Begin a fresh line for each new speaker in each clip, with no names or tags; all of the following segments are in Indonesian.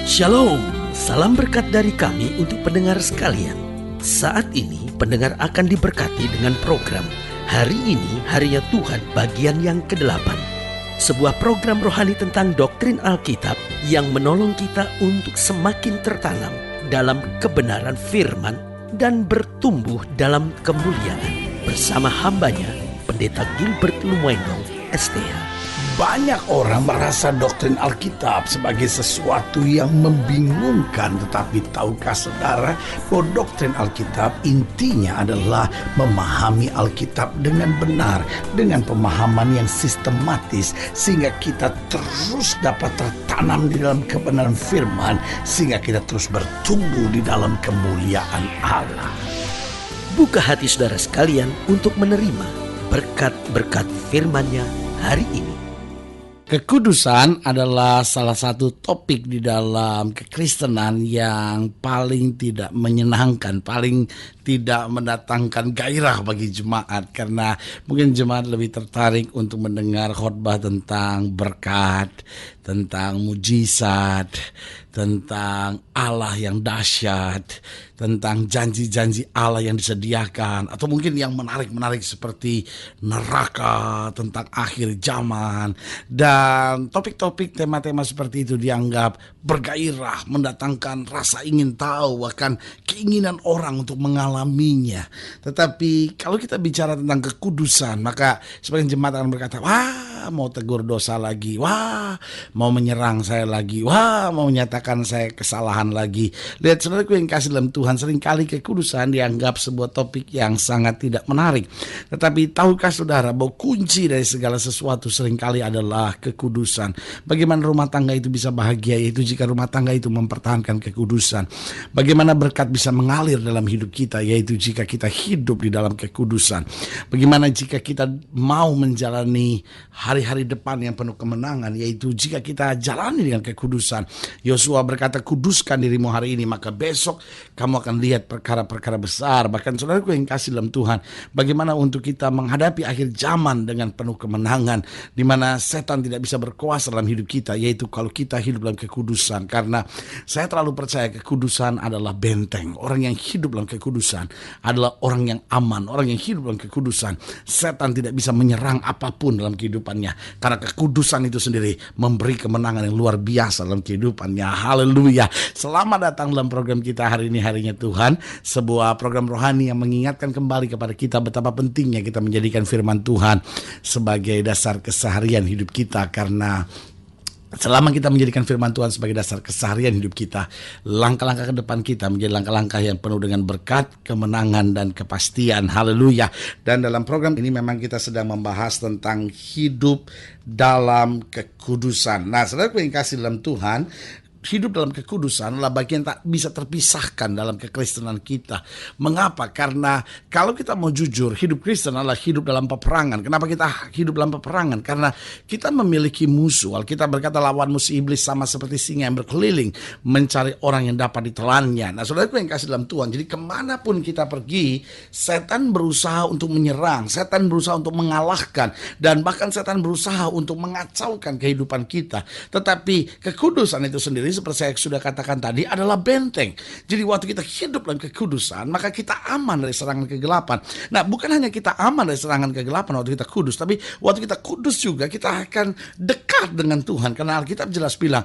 Shalom, salam berkat dari kami untuk pendengar sekalian. Saat ini pendengar akan diberkati dengan program Hari Ini Harinya Tuhan bagian yang ke-8. Sebuah program rohani tentang doktrin Alkitab yang menolong kita untuk semakin tertanam dalam kebenaran firman dan bertumbuh dalam kemuliaan. Bersama hambanya, Pendeta Gilbert Lumwendong, STH.
Banyak orang merasa doktrin Alkitab sebagai sesuatu yang membingungkan. Tetapi tahukah saudara bahwa doktrin Alkitab intinya adalah memahami Alkitab dengan benar, dengan pemahaman yang sistematis, sehingga kita terus dapat tertanam di dalam kebenaran firman, sehingga kita terus bertumbuh di dalam kemuliaan Allah.
Buka hati saudara sekalian untuk menerima berkat-berkat firman-Nya hari ini.
Kekudusan adalah salah satu topik di dalam kekristenan yang paling tidak menyenangkan, paling tidak mendatangkan gairah bagi jemaat, karena mungkin jemaat lebih tertarik untuk mendengar khotbah tentang berkat, tentang mujizat, tentang Allah yang dahsyat, tentang janji-janji Allah yang disediakan, atau mungkin yang menarik-menarik seperti neraka, tentang akhir zaman. Dan topik-topik tema-tema seperti itu dianggap bergairah, mendatangkan rasa ingin tahu, bahkan keinginan orang untuk mengalaminya. Tetapi kalau kita bicara tentang kekudusan, maka sebagian jemaat akan berkata, wah mau tegur dosa lagi, wah mau menyerang saya lagi, wah mau menyatakan saya kesalahan lagi. Lihat saudaraku yang kasih dalam Tuhan, seringkali kekudusan dianggap sebuah topik yang sangat tidak menarik. Tetapi tahukah saudara bahwa kunci dari segala sesuatu seringkali adalah kekudusan. Bagaimana rumah tangga itu bisa bahagia, yaitu jika rumah tangga itu mempertahankan kekudusan. Bagaimana berkat bisa mengalir dalam hidup kita, yaitu jika kita hidup di dalam kekudusan. Bagaimana jika kita mau menjalani hari-hari depan yang penuh kemenangan, yaitu jika kita jalani dengan kekudusan. Yosua berkata, kuduskan dirimu hari ini, maka besok kamu akan lihat perkara-perkara besar. Bahkan saudaraku yang kasih dalam Tuhan, bagaimana untuk kita menghadapi akhir zaman dengan penuh kemenangan, di mana setan tidak bisa berkuasa dalam hidup kita, yaitu kalau kita hidup dalam kekudusan. Karena saya terlalu percaya kekudusan adalah benteng. Orang yang hidup dalam kekudusan adalah orang yang aman. Orang yang hidup dalam kekudusan, setan tidak bisa menyerang apapun dalam kehidupannya, karena kekudusan itu sendiri memberi kemenangan yang luar biasa dalam kehidupannya. Haleluya. Selamat datang dalam program kita hari ini, Harinya Tuhan, sebuah program rohani yang mengingatkan kembali kepada kita betapa pentingnya kita menjadikan firman Tuhan sebagai dasar keseharian hidup kita. Karena selama kita menjadikan firman Tuhan sebagai dasar keseharian hidup kita, langkah-langkah ke depan kita menjadi langkah-langkah yang penuh dengan berkat, kemenangan, dan kepastian. Haleluya. Dan dalam program ini memang kita sedang membahas tentang hidup dalam kekudusan. Nah, saudara yang kasih dalam Tuhan, hidup dalam kekudusan adalah bagian tak bisa terpisahkan dalam kekristenan kita. Mengapa? Karena kalau kita mau jujur, hidup Kristen adalah hidup dalam peperangan. Kenapa kita hidup dalam peperangan? Karena kita memiliki musuh. Alkitab berkata lawan musuh iblis sama seperti singa yang berkeliling mencari orang yang dapat ditelannya. Nah, saudaraku yang kasih dalam Tuhan, jadi kemanapun kita pergi, setan berusaha untuk menyerang, setan berusaha untuk mengalahkan, dan bahkan setan berusaha untuk mengacaukan kehidupan kita. Tetapi kekudusan itu sendiri, seperti saya sudah katakan tadi, adalah benteng. Jadi waktu kita hidup dalam kekudusan, maka kita aman dari serangan kegelapan. Nah, bukan hanya kita aman dari serangan kegelapan waktu kita kudus, tapi waktu kita kudus juga kita akan dekat dengan Tuhan. Karena Alkitab jelas bilang,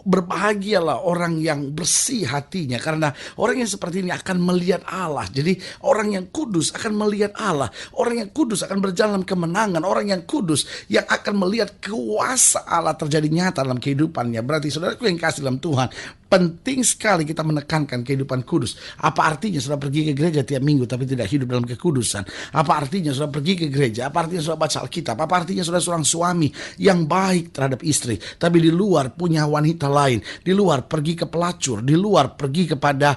berbahagialah orang yang bersih hatinya, karena orang yang seperti ini akan melihat Allah. Jadi orang yang kudus akan melihat Allah. Orang yang kudus akan berjalan dalam kemenangan. Orang yang kudus yang akan melihat kuasa Allah terjadi nyata dalam kehidupannya. Berarti saudaraku yang kasih dalam Tuhan, penting sekali kita menekankan kehidupan kudus. Apa artinya sudah pergi ke gereja tiap minggu tapi tidak hidup dalam kekudusan? Apa artinya sudah pergi ke gereja? Apa artinya sudah baca Alkitab? Apa artinya sudah seorang suami yang baik terhadap istri, tapi di luar punya wanita lain, di luar pergi ke pelacur, di luar pergi kepada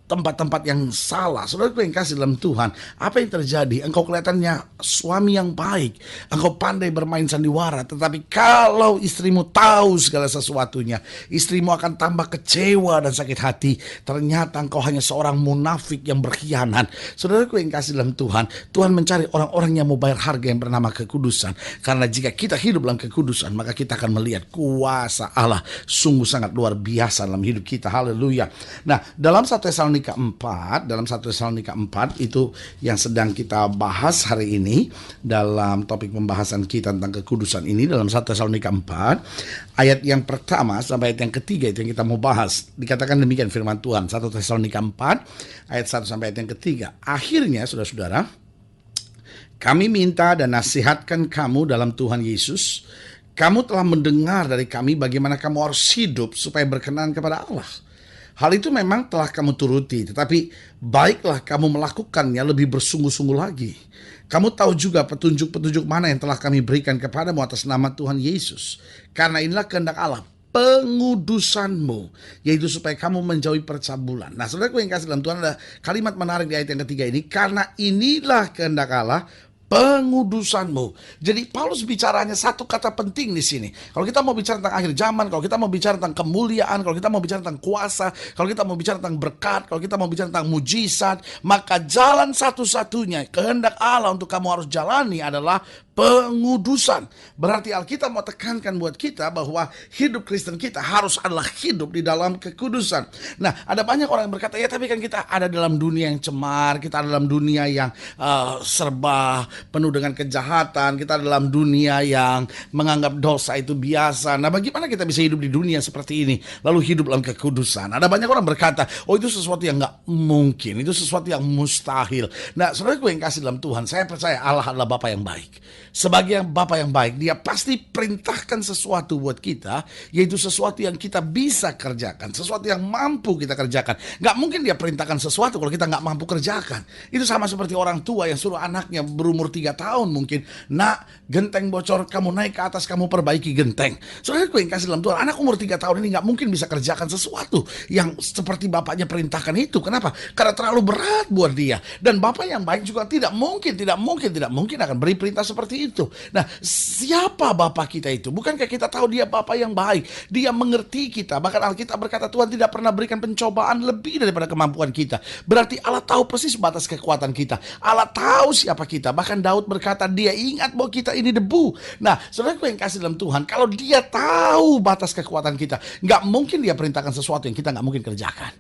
tempat-tempat yang salah. Saudaraku yang kasih dalam Tuhan, apa yang terjadi? Engkau kelihatannya suami yang baik, engkau pandai bermain sandiwara, tetapi kalau istrimu tahu segala sesuatunya, istrimu akan tambah kecewa dan sakit hati. Ternyata engkau hanya seorang munafik yang berkhianat. Saudaraku yang kasih dalam Tuhan, Tuhan mencari orang-orang yang mau bayar harga yang bernama kekudusan. Karena jika kita hidup dalam kekudusan, maka kita akan melihat kuasa Allah sungguh sangat luar biasa dalam hidup kita. Haleluya. Nah, dalam 1 Tesalonika 4 itu yang sedang kita bahas hari ini dalam topik pembahasan kita tentang kekudusan ini, dalam 1 Tesalonika 4 ayat yang pertama sampai ayat yang ketiga itu yang kita mau bahas. Dikatakan demikian firman Tuhan, 1 Tesalonika 4 ayat 1 sampai ayat yang ketiga. Akhirnya saudara-saudara, kami minta dan nasihatkan kamu dalam Tuhan Yesus. Kamu telah mendengar dari kami bagaimana kamu harus hidup supaya berkenan kepada Allah. Hal itu memang telah kamu turuti, tetapi baiklah kamu melakukannya lebih bersungguh-sungguh lagi. Kamu tahu juga petunjuk-petunjuk mana yang telah kami berikan kepadamu atas nama Tuhan Yesus. Karena inilah kehendak Allah, pengudusanmu, yaitu supaya kamu menjauhi percabulan. Nah, saudaraku yang kasih dalam Tuhan, ada kalimat menarik di ayat yang ketiga ini. Karena inilah kehendak Allah, pengudusanmu. Jadi Paulus bicaranya satu kata penting di sini. Kalau kita mau bicara tentang akhir zaman, kalau kita mau bicara tentang kemuliaan, kalau kita mau bicara tentang kuasa, kalau kita mau bicara tentang berkat, kalau kita mau bicara tentang mujizat, maka jalan satu-satunya kehendak Allah untuk kamu harus jalani adalah pengudusan. Berarti Alkitab mau tekankan buat kita bahwa hidup Kristen kita harus adalah hidup di dalam kekudusan. Nah, ada banyak orang yang berkata, ya tapi kan kita ada dalam dunia yang cemar, kita ada dalam dunia yang serba penuh dengan kejahatan, kita ada dalam dunia yang menganggap dosa itu biasa. Nah, bagaimana kita bisa hidup di dunia seperti ini lalu hidup dalam kekudusan? Ada banyak orang berkata, oh itu sesuatu yang gak mungkin, itu sesuatu yang mustahil. Nah, saudaraku yang kasih dalam Tuhan, saya percaya Allah adalah Bapa yang baik. Sebagai Bapa yang baik, Dia pasti perintahkan sesuatu buat kita, yaitu sesuatu yang kita bisa kerjakan, sesuatu yang mampu kita kerjakan. Gak mungkin Dia perintahkan sesuatu kalau kita gak mampu kerjakan. Itu sama seperti orang tua yang suruh anaknya berumur 3 tahun mungkin, nak, genteng bocor, kamu naik ke atas, kamu perbaiki genteng. Saudaraku yang kasih dalam Tuhan, anak umur 3 tahun ini gak mungkin bisa kerjakan sesuatu yang seperti bapaknya perintahkan itu. Kenapa? Karena terlalu berat buat dia. Dan Bapak yang baik juga tidak mungkin akan beri perintah seperti itu. Nah, siapa Bapa kita itu? Bukankah kita tahu Dia Bapa yang baik? Dia mengerti kita. Bahkan Alkitab berkata Tuhan tidak pernah berikan pencobaan lebih daripada kemampuan kita. Berarti Allah tahu persis batas kekuatan kita. Allah tahu siapa kita. Bahkan Daud berkata Dia ingat bahwa kita ini debu. Nah, saudaraku yang kasih dalam Tuhan, kalau Dia tahu batas kekuatan kita, gak mungkin Dia perintahkan sesuatu yang kita gak mungkin kerjakan.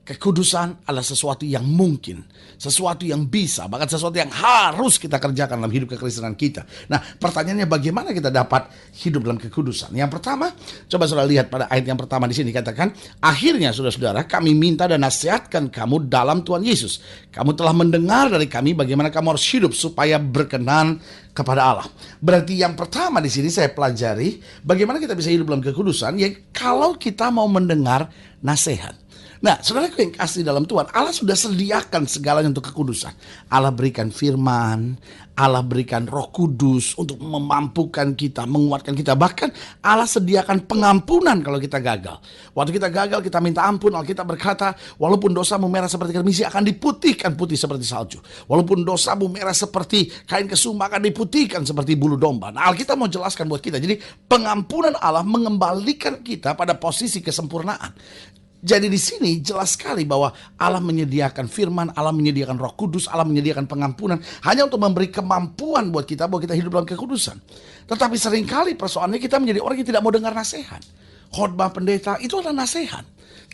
Kekudusan adalah sesuatu yang mungkin, sesuatu yang bisa, bahkan sesuatu yang harus kita kerjakan dalam hidup kekristenan kita. Nah, pertanyaannya bagaimana kita dapat hidup dalam kekudusan? Yang pertama, coba saudara lihat pada ayat yang pertama di sini dikatakan, akhirnya saudara-saudara kami minta dan nasihatkan kamu dalam Tuhan Yesus. Kamu telah mendengar dari kami bagaimana kamu harus hidup supaya berkenan kepada Allah. Berarti yang pertama di sini saya pelajari bagaimana kita bisa hidup dalam kekudusan, ya kalau kita mau mendengar nasihat. Nah, saudaraku yang kasih dalam Tuhan, Allah sudah sediakan segalanya untuk kekudusan. Allah berikan firman, Allah berikan Roh Kudus untuk memampukan kita, menguatkan kita. Bahkan Allah sediakan pengampunan kalau kita gagal. Waktu kita gagal, kita minta ampun. Alkitab berkata, walaupun dosamu merah seperti kermisi, akan diputihkan putih seperti salju. Walaupun dosamu merah seperti kain kesumba, akan diputihkan seperti bulu domba. Nah, Alkitab mau jelaskan buat kita. Jadi, pengampunan Allah mengembalikan kita pada posisi kesempurnaan. Jadi di sini jelas sekali bahwa Allah menyediakan firman, Allah menyediakan Roh Kudus, Allah menyediakan pengampunan hanya untuk memberi kemampuan buat kita bahwa kita hidup dalam kekudusan. Tetapi seringkali persoalannya kita menjadi orang yang tidak mau dengar nasihat. Khotbah pendeta itu adalah nasihat.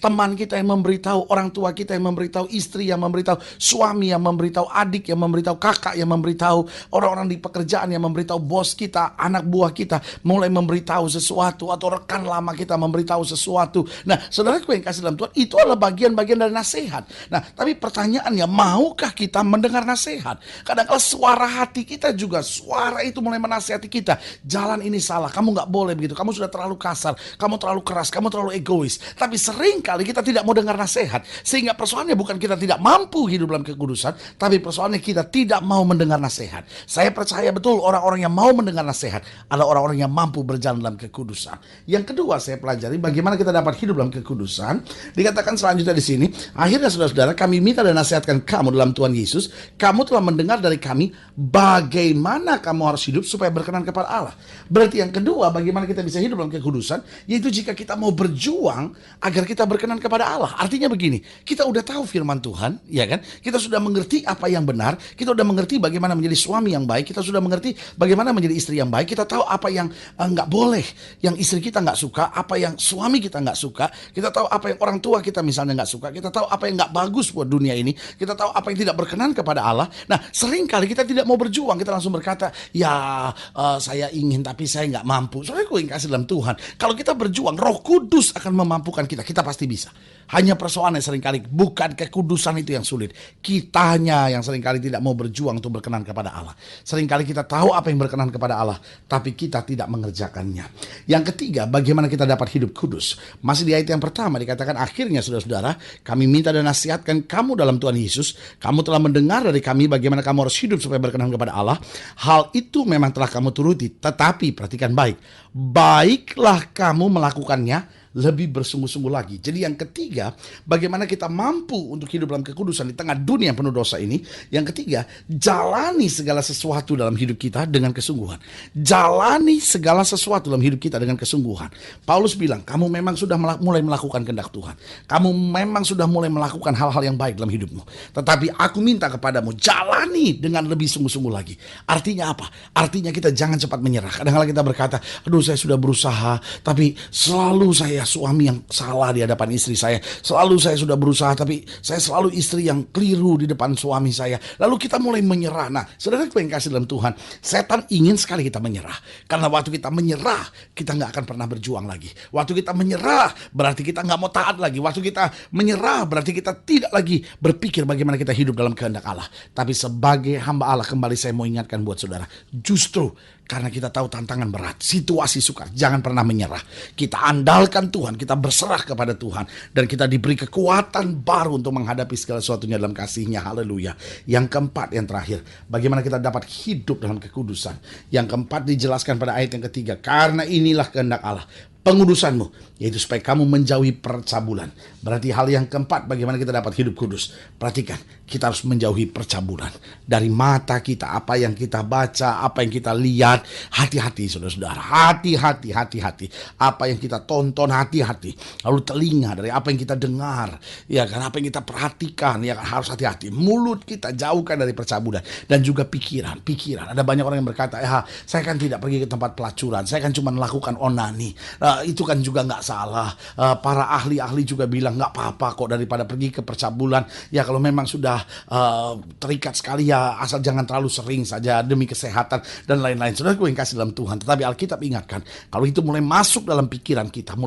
Teman kita yang memberitahu, orang tua kita yang memberitahu, istri yang memberitahu, suami yang memberitahu, adik yang memberitahu, kakak yang memberitahu, orang-orang di pekerjaan yang memberitahu, bos kita, anak buah kita mulai memberitahu sesuatu, atau rekan lama kita memberitahu sesuatu. Nah, saudaraku yang kasih dalam Tuhan, itu adalah bagian-bagian dari nasihat. Nah, tapi pertanyaannya, maukah kita mendengar nasihat? Kadang-kadang suara hati kita juga, suara itu mulai menasihati kita. Jalan ini salah, kamu gak boleh begitu, kamu sudah terlalu kasar, kamu terlalu keras, kamu terlalu egois. Tapi sering seringkali kita tidak mau dengar nasihat. Sehingga persoalannya bukan kita tidak mampu hidup dalam kekudusan, tapi persoalannya kita tidak mau mendengar nasihat. Saya percaya betul orang-orang yang mau mendengar nasihat adalah orang-orang yang mampu berjalan dalam kekudusan. Yang kedua saya pelajari bagaimana kita dapat hidup dalam kekudusan. Dikatakan selanjutnya di sini, akhirnya saudara-saudara, kami minta dan nasihatkan kamu dalam Tuhan Yesus. Kamu telah mendengar dari kami bagaimana kamu harus hidup supaya berkenan kepada Allah. Berarti yang kedua, bagaimana kita bisa hidup dalam kekudusan, yaitu jika kita mau berjuang agar kita berkenan kepada Allah. Artinya begini, kita udah tahu firman Tuhan, ya kan? Kita sudah mengerti apa yang benar, kita sudah mengerti bagaimana menjadi suami yang baik, kita sudah mengerti bagaimana menjadi istri yang baik, kita tahu apa yang nggak boleh, yang istri kita nggak suka, apa yang suami kita nggak suka, kita tahu apa yang orang tua kita misalnya nggak suka, kita tahu apa yang nggak bagus buat dunia ini, kita tahu apa yang tidak berkenan kepada Allah. Nah, seringkali kita tidak mau berjuang, kita langsung berkata, ya saya ingin tapi saya nggak mampu. Soalnya gue yang kasih dalam Tuhan, kalau kita berjuang, Roh Kudus akan memampukan kita, kita pasti bisa. Hanya persoalannya seringkali bukan kekudusan itu yang sulit, kitanya yang seringkali tidak mau berjuang untuk berkenan kepada Allah. Seringkali kita tahu apa yang berkenan kepada Allah, tapi kita tidak mengerjakannya. Yang ketiga, bagaimana kita dapat hidup kudus. Masih di ayat yang pertama dikatakan, akhirnya saudara-saudara, kami minta dan nasihatkan kamu dalam Tuhan Yesus. Kamu telah mendengar dari kami bagaimana kamu harus hidup supaya berkenan kepada Allah. Hal itu memang telah kamu turuti, tetapi perhatikan baik, baiklah kamu melakukannya lebih bersungguh-sungguh lagi. Jadi yang ketiga, bagaimana kita mampu untuk hidup dalam kekudusan di tengah dunia yang penuh dosa ini. Yang ketiga, jalani segala sesuatu dalam hidup kita dengan kesungguhan. Jalani segala sesuatu dalam hidup kita dengan kesungguhan. Paulus bilang, kamu memang sudah mulai melakukan kehendak Tuhan. Kamu memang sudah mulai melakukan hal-hal yang baik dalam hidupmu. Tetapi aku minta kepadamu, jalani dengan lebih sungguh-sungguh lagi. Artinya apa? Artinya kita jangan cepat menyerah. Kadang-kadang kita berkata, aduh saya sudah berusaha, tapi selalu saya suami yang salah di hadapan istri saya. Selalu saya sudah berusaha, tapi saya selalu istri yang keliru di depan suami saya. Lalu kita mulai menyerah. Nah, saudara yang kasih dalam Tuhan, setan ingin sekali kita menyerah. Karena waktu kita menyerah, kita nggak akan pernah berjuang lagi. Waktu kita menyerah, berarti kita nggak mau taat lagi. Waktu kita menyerah, berarti kita tidak lagi berpikir bagaimana kita hidup dalam kehendak Allah. Tapi sebagai hamba Allah, kembali saya mau ingatkan buat saudara, justru karena kita tahu tantangan berat, situasi sukar, jangan pernah menyerah. Kita andalkan Tuhan, kita berserah kepada Tuhan, dan kita diberi kekuatan baru untuk menghadapi segala sesuatunya dalam kasih-Nya. Haleluya. Yang keempat, yang terakhir, bagaimana kita dapat hidup dalam kekudusan. Yang keempat dijelaskan pada ayat yang ketiga, karena inilah kehendak Allah, pengudusanmu, yaitu supaya kamu menjauhi percabulan. Berarti hal yang keempat, bagaimana kita dapat hidup kudus. Perhatikan, kita harus menjauhi percabulan. Dari mata kita, apa yang kita baca, apa yang kita lihat, hati-hati saudara-saudara, hati-hati. Apa yang kita tonton, hati-hati. Lalu telinga, dari apa yang kita dengar, ya kan, apa yang kita perhatikan, ya kan, harus hati-hati. Mulut kita jauhkan dari percabulan. Dan juga pikiran. Ada banyak orang yang berkata, saya kan tidak pergi ke tempat pelacuran, saya kan cuma melakukan onani. Itu kan juga nggak salah. Para ahli-ahli juga bilang nggak apa-apa kok daripada pergi ke percabulan. Ya kalau memang sudah terikat sekali, ya asal jangan terlalu sering saja demi kesehatan dan lain-lain. Saudara gue yang kasih dalam Tuhan. Tetapi Alkitab ingatkan, kalau itu mulai masuk dalam pikiran kita,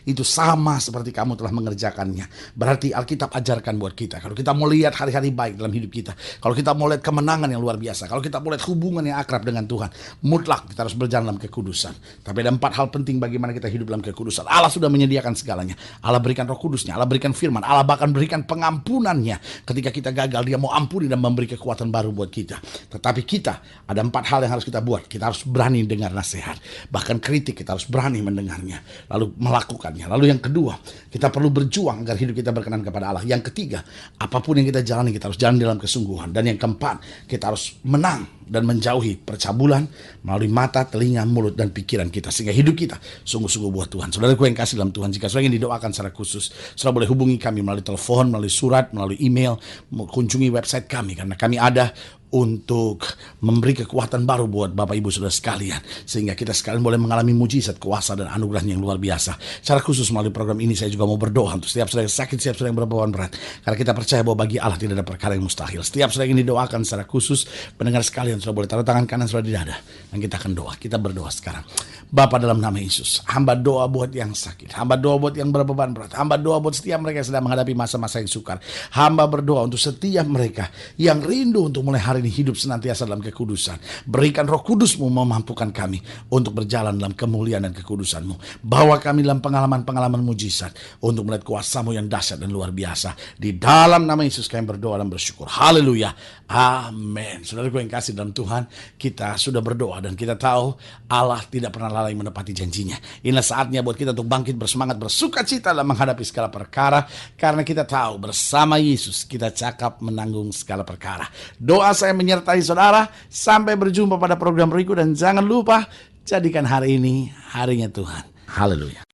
itu sama seperti kamu telah mengerjakannya. Berarti Alkitab ajarkan buat kita, kalau kita mau lihat hari-hari baik dalam hidup kita, kalau kita mau lihat kemenangan yang luar biasa, kalau kita mau lihat hubungan yang akrab dengan Tuhan, mutlak kita harus berjalan dalam kekudusan. Tapi ada 4 hal penting bagaimana kita hidup dalam kekudusan. Allah sudah menyediakan segalanya. Allah berikan Roh Kudusnya, Allah berikan firman, Allah bahkan berikan pengampunannya. Ketika kita gagal, Dia mau ampuni dan memberi kekuatan baru buat kita. Tetapi kita, ada 4 hal yang harus kita buat. Kita harus berani dengar nasihat, bahkan kritik kita harus berani mendengarnya, lalu melakukannya. Lalu yang kedua, kita perlu berjuang agar hidup kita berkenan kepada Allah. Yang ketiga, apapun yang kita jalani, kita harus jalan dalam kesungguhan. Dan yang keempat, kita harus menang dan menjauhi percabulan melalui mata, telinga, mulut, dan pikiran kita, sehingga hidup kita sungguh-sungguh buat Tuhan. Saudaraku yang kasih dalam Tuhan, jika saudara ingin didoakan secara khusus, saudara boleh hubungi kami melalui telepon, melalui surat, melalui email, kunjungi website kami, karena kami ada untuk memberi kekuatan baru buat Bapak Ibu Saudara sekalian, sehingga kita sekalian boleh mengalami mujizat, kuasa, dan anugerahnya yang luar biasa. Secara khusus melalui program ini saya juga mau berdoa untuk setiap saudara yang sakit, setiap saudara yang berbeban berat, karena kita percaya bahwa bagi Allah tidak ada perkara yang mustahil. Setiap saudara yang didoakan secara khusus, pendengar sekalian saudara boleh taruh tangan kanan saudara di dada, dan kita akan doa. Kita berdoa sekarang. Bapa, dalam nama Yesus, hamba doa buat yang sakit, hamba doa buat yang berbeban berat, hamba doa buat setiap mereka yang sedang menghadapi masa-masa yang sukar. Hamba berdoa untuk setiap mereka yang rindu untuk mulai hari hari ini hidup senantiasa dalam kekudusan. Berikan Roh Kudus-Mu memampukan kami untuk berjalan dalam kemuliaan dan kekudusan-Mu. Bawa kami dalam pengalaman-pengalaman mujizat untuk melihat kuasa-Mu yang dahsyat dan luar biasa. Di dalam nama Yesus kami berdoa dan bersyukur. Haleluya. Amin. Saudaraku yang kasih dalam Tuhan, kita sudah berdoa dan kita tahu Allah tidak pernah lalai menepati janjinya. Inilah saatnya buat kita untuk bangkit bersemangat, bersuka cita dalam menghadapi segala perkara, karena kita tahu bersama Yesus kita cakap menanggung segala perkara. Doa saya menyertai saudara. Sampai berjumpa pada program berikut, dan jangan lupa jadikan hari ini harinya Tuhan. Haleluya.